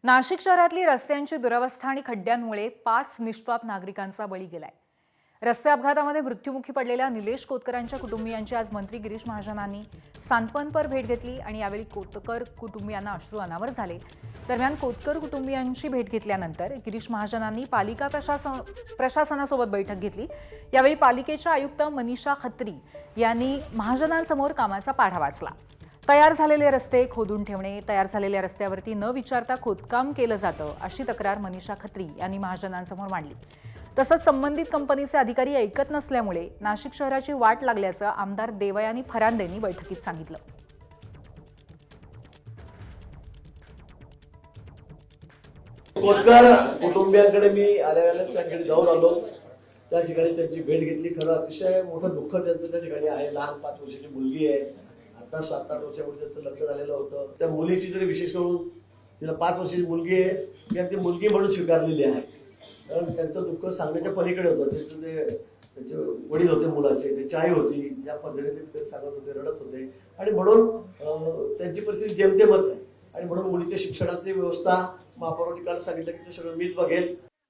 नाशिक शहरातली रस्त्यांची दुरवस्था आणि खड्ड्यांमुळे 5 निष्पाप नागरिकांचा बळी गेलाय। रस्ते अपघातामध्ये मृत्युमुखी पडलेल्या निलेश कोतकरांच्या कुटुंबियांची आज मंत्री गिरीश महाजनांनी सांत्वनपर भेट घेतली आणि यावेळी कोतकर कुटुंबियांना अश्रू अनावर झाले। दरम्यान कोतकर कुटुंबियांची भेट घेतल्यानंतर गिरीश महाजनांनी पालिका प्रशासनासोबत बैठक घेतली। यावेळी पालिकेच्या आयुक्त मनीषा खत्री यांनी महाजनांसमोर कामाचा पाढा वाचला। तयार झालेले रस्ते खोदून ठेवणे, तयार झालेल्या रस्त्यावरती न विचारता खोदकाम केलं जातं अशी तक्रार मनीषा खत्री यांनी महाजनांसमोर मांडली। तसंच संबंधित कंपनीचे अधिकारी ऐकत नसल्यामुळे नाशिक शहराची वाट लागल्याचं आमदार देवयानी फरांदेंनी बैठकीत सांगितलं। कोतकर कुटुंबियांकडे मी आल्यावेळेस त्या ठिकाणी जाऊन आलो, त्या ठिकाणी त्यांची भेट घेतली। खरं अतिशय मोठं दुःख त्यांचं त्या ठिकाणी आहे। लहान 5 वर्षाची मुलगी आहे, आता 7-8 वर्षापूर्वी त्यांचं लग्न झालेलं होतं। त्या मुलीची तरी विशेष करून तिला 5 वर्षाची मुलगी आहे, की ती मुलगी म्हणून स्वीकारलेली आहे। कारण त्यांचं दुःख सांगण्याच्या पलीकडे होतं। त्याचे वडील होते मुलाचे, त्याची आई होती, ज्या पद्धतीने ते सांगत होते, रडत होते आणि म्हणून त्यांची परिस्थिती जेमतेमच आहे। आणि म्हणून मुलीच्या शिक्षणाची व्यवस्था महापौरांनी काल सांगितलं की ते सगळं मीच बघेल